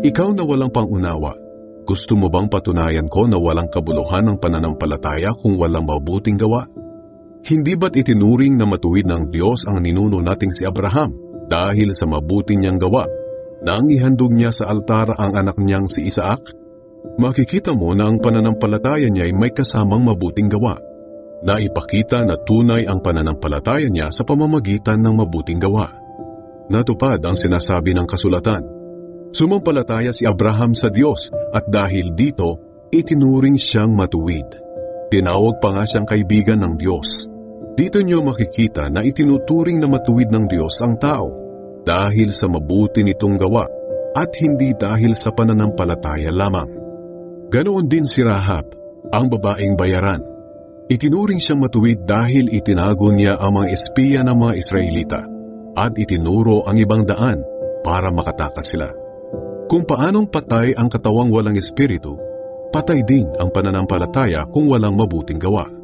Ikaw na walang pangunawa, gusto mo bang patunayan ko na walang kabuluhan ng pananampalataya kung walang mabuting gawa? Hindi ba't itinuring na matuwid ng Diyos ang ninuno nating si Abraham dahil sa mabuti niyang gawa nang ihandog niya sa altar ang anak niyang si Isaac? Makikita mo na ang pananampalataya niya ay may kasamang mabuting gawa. Naipakita na tunay ang pananampalataya niya sa pamamagitan ng mabuting gawa. Natupad ang sinasabi ng kasulatan. Sumampalataya si Abraham sa Diyos at dahil dito, itinuring siyang matuwid. Tinawag pa nga siyang kaibigan ng Diyos. Dito niyo makikita na itinuturing na matuwid ng Diyos ang tao dahil sa mabuti nitong gawa at hindi dahil sa pananampalataya lamang. Ganoon din si Rahab, ang babaeng bayaran. Itinuring siyang matuwid dahil itinago niya ang mga espiya ng mga Israelita at itinuro ang ibang daan para makatakas sila. Kung paanong patay ang katawang walang espiritu, patay din ang pananampalataya kung walang mabuting gawa.